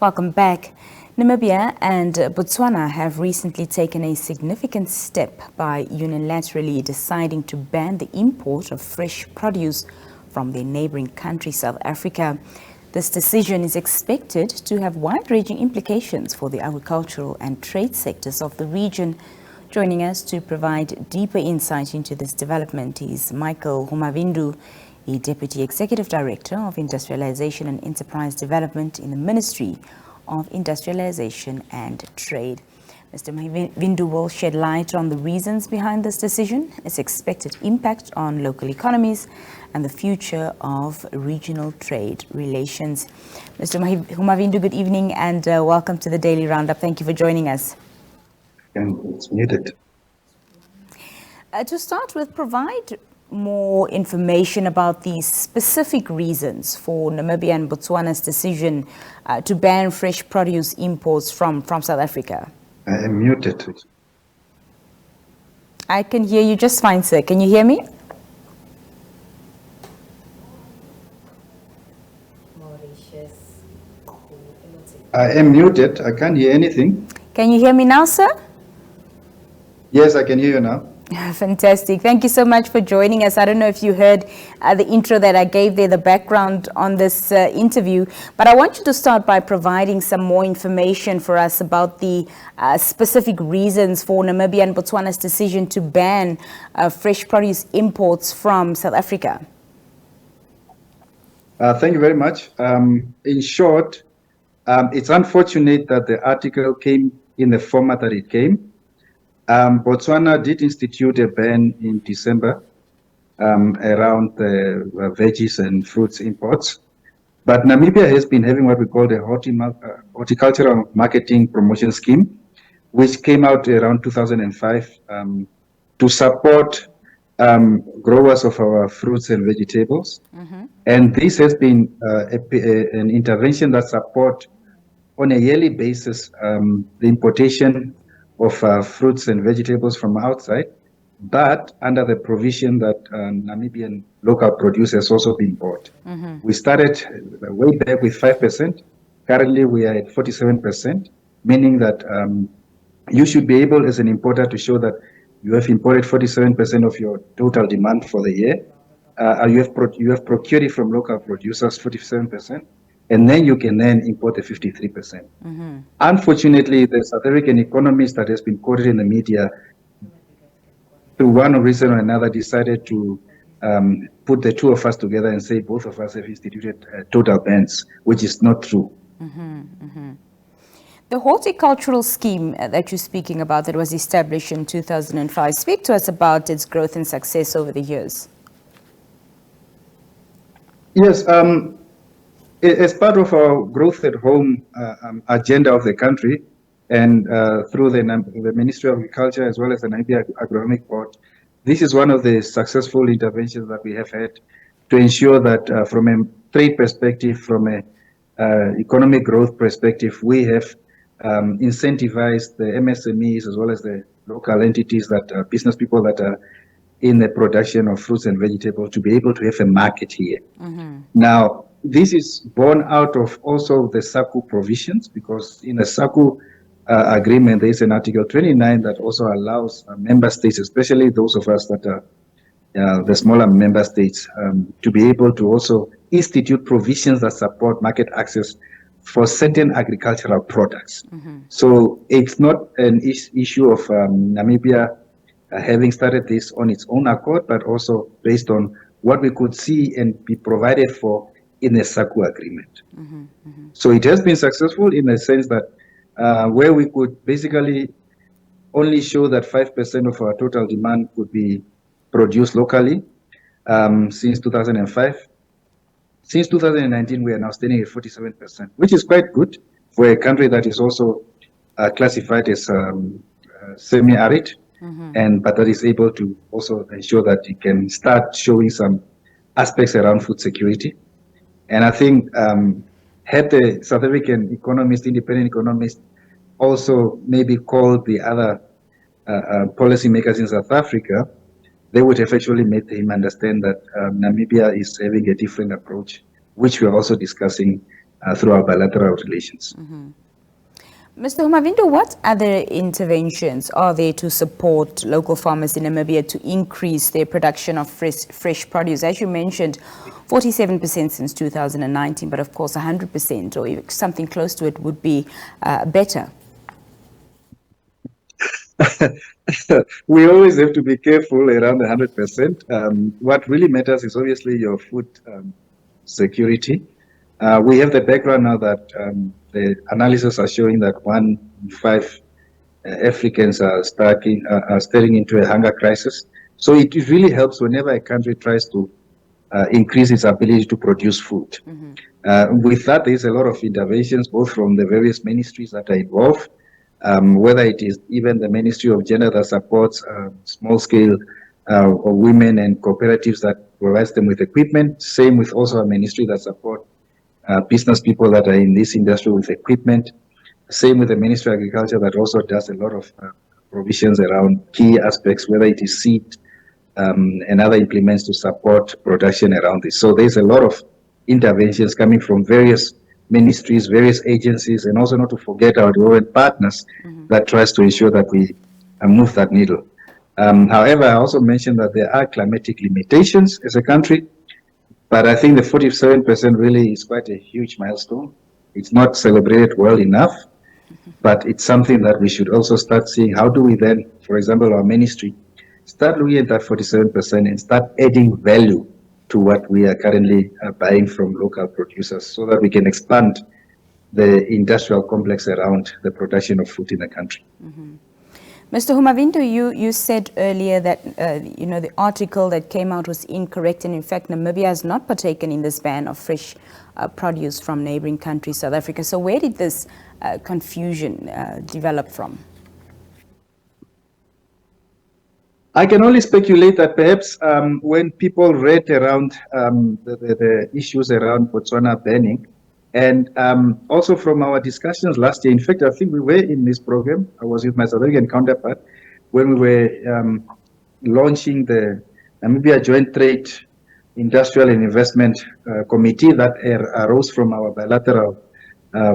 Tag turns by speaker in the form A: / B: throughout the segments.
A: Welcome back. Namibia and Botswana have recently taken a significant step by unilaterally deciding to ban the import of fresh produce from their neighbouring country, South Africa. This decision is expected to have wide-ranging implications for the agricultural and trade sectors of the region. Joining us to provide deeper insight into this development is Michael Humavindu, the Deputy Executive Director of Industrialization and Enterprise Development in the Ministry of Industrialization and Trade. Mr. Humavindu will shed light on the reasons behind this decision, its expected impact on local economies, and the future of regional trade relations. Mr. Humavindu, good evening and welcome to the Daily Roundup. Thank you for joining us.
B: And it's muted.
A: To start with, provide more information about the specific reasons for Namibia and Botswana's decision to ban fresh produce imports from South Africa.
B: I am muted.
A: I can hear you just fine, sir. Can you hear me?
B: I am muted. I can't hear anything.
A: Can you hear me now, sir?
B: Yes, I can hear you now.
A: Fantastic. Thank you so much for joining us. I don't know if you heard the intro that I gave there, the background on this interview, but I want you to start by providing some more information for us about the specific reasons for Namibia and Botswana's decision to ban fresh produce imports from South Africa.
B: Thank you very much. In short, it's unfortunate that the article came in the format that it came. Botswana did institute a ban in December around the veggies and fruits imports. But Namibia has been having what we call the horticultural marketing promotion scheme, which came out around 2005 to support growers of our fruits and vegetables. Mm-hmm. And this has been an intervention that support on a yearly basis the importation of fruits and vegetables from outside, but under the provision that Namibian local produce has also been bought. Mm-hmm. We started way back with 5%. Currently, we are at 47%, meaning that you should be able, as an importer, to show that you have imported 47% of your total demand for the year. You have procured it from local producers, 47%. And then you can then import the 53%. Mm-hmm. Unfortunately, the South African economist that has been quoted in the media, through one reason or another, decided to put the two of us together and say both of us have instituted total bans, which is not true.
A: Mm-hmm. Mm-hmm. The horticultural scheme that you're speaking about that was established in 2005, speak to us about its growth and success over the years.
B: Yes. As part of our growth at home agenda of the country, and through the Ministry of Agriculture as well as the Namibia Agronomic Board, this is one of the successful interventions that we have had to ensure that from a trade perspective, from a economic growth perspective, we have incentivized the MSMEs as well as the local entities, that business people that are in the production of fruits and vegetables, to be able to have a market here. Mm-hmm. Now, this is born out of also the SACU provisions, because in the SACU agreement, there is an Article 29 that also allows member states, especially those of us that are the smaller member states, to be able to also institute provisions that support market access for certain agricultural products. Mm-hmm. So it's not an issue of Namibia having started this on its own accord, but also based on what we could see and be provided for in the SACU agreement. Mm-hmm, mm-hmm. So it has been successful in the sense that where we could basically only show that 5% of our total demand could be produced locally since 2005. Since 2019, we are now standing at 47%, which is quite good for a country that is also classified as semi-arid, mm-hmm. But that is able to also ensure that it can start showing some aspects around food security. And I think had the South African economist, independent economist, also maybe called the other policymakers in South Africa, they would have actually made him understand that Namibia is having a different approach, which we are also discussing through our bilateral relations.
A: Mr. Humavindo, what other interventions are there to support local farmers in Namibia to increase their production of fresh produce? As you mentioned, 47% since 2019, but of course 100% or even something close to it would be better.
B: We always have to be careful around 100%. What really matters is obviously your food security. We have the background now that the analysis are showing that 1 in 5 Africans are staring into a hunger crisis. So it really helps whenever a country tries to increase its ability to produce food. With that, there's a lot of interventions, both from the various ministries that are involved, whether it is even the Ministry of Gender that supports small-scale women and cooperatives that provides them with equipment. Same with also a ministry that support business people that are in this industry with equipment. Same with the Ministry of Agriculture that also does a lot of provisions around key aspects, whether it is seed and other implements to support production around this. So there's a lot of interventions coming from various ministries, various agencies, and also not to forget our development partners that tries to ensure that we move that needle. However, I also mentioned that there are climatic limitations as a country, but I think the 47% really is quite a huge milestone. It's not celebrated well enough, but it's something that we should also start seeing. How do we then, for example, our ministry, start looking at that 47% and start adding value to what we are currently buying from local producers so that we can expand the industrial complex around the production of food in the country.
A: Mr. Humavindo, you said earlier that the article that came out was incorrect, and in fact Namibia has not partaken in this ban of fresh produce from neighboring countries, South Africa. So where did this confusion develop from?
B: I can only speculate that perhaps when people read around the issues around Botswana banning, and also from our discussions last year, in fact, I think we were in this program, I was with my South African counterpart, when we were launching the Namibia Joint Trade, Industrial and Investment Committee that arose from our bilateral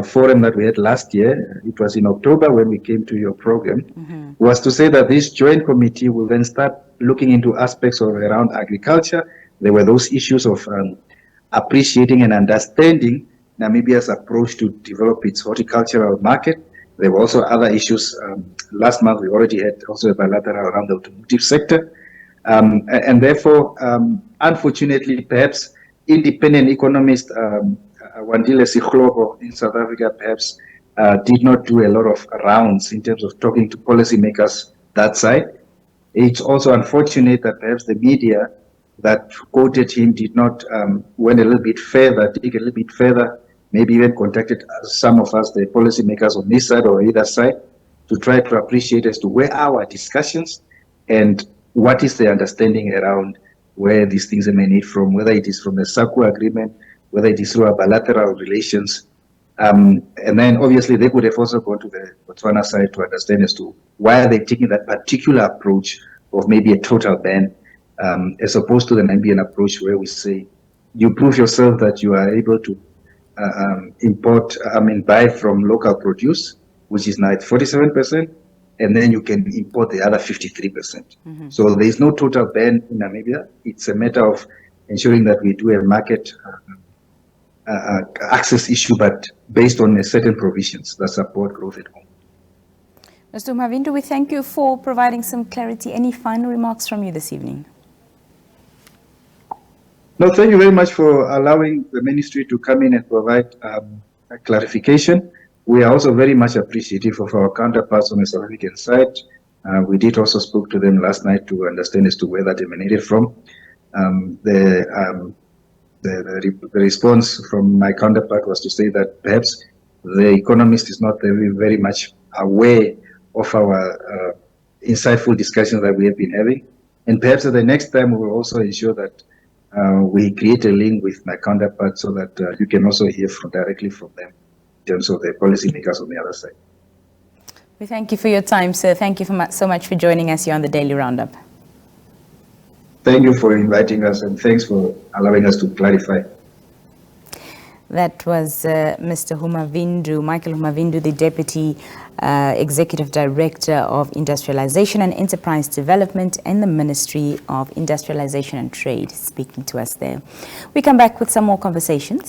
B: forum that we had last year. It was in October when we came to your program, was to say that this joint committee will then start looking into aspects of around agriculture. There were those issues of appreciating and understanding Namibia's approach to develop its horticultural market. There were also other issues. Last month, we already had also a bilateral around the automotive sector. And therefore, unfortunately, perhaps independent economist Wandile Siglobo in South Africa perhaps did not do a lot of rounds in terms of talking to policymakers that side. It's also unfortunate that perhaps the media that quoted him did not went a little bit further, dig a little bit further, maybe even contacted some of us, the policymakers on this side or either side, to try to appreciate as to where our discussions and what is the understanding around where these things emanate from, whether it is from the SACU agreement, whether it is through our bilateral relations. And then obviously they could have also gone to the Botswana side to understand as to why are they taking that particular approach of maybe a total ban, as opposed to the Namibian approach where we say, you prove yourself that you are able to buy from local produce, which is now at 47%, and then you can import the other 53%. So there is no total ban in Namibia. It's a matter of ensuring that we do a market access issue, but based on certain provisions that support growth at home.
A: Mr. Humavindo, we thank you for providing some clarity. Any final remarks from you this evening?
B: No, thank you very much for allowing the ministry to come in and provide a clarification. We are also very much appreciative of our counterparts on the South African side. We did also spoke to them last night to understand as to where that emanated from. The response from my counterpart was to say that perhaps the economist is not very much aware of our insightful discussions that we have been having. And perhaps at the next time we will also ensure that we create a link with my counterpart so that you can also hear directly from them in terms of the policymakers on the other side.
A: We thank you for your time, sir. Thank you so much for joining us here on the Daily Roundup.
B: Thank you for inviting us, and thanks for allowing us to clarify.
A: That was Mr. Michael Humavindu, the Deputy Executive Director of Industrialization and Enterprise Development in the Ministry of Industrialization and Trade, speaking to us there. We come back with some more conversations.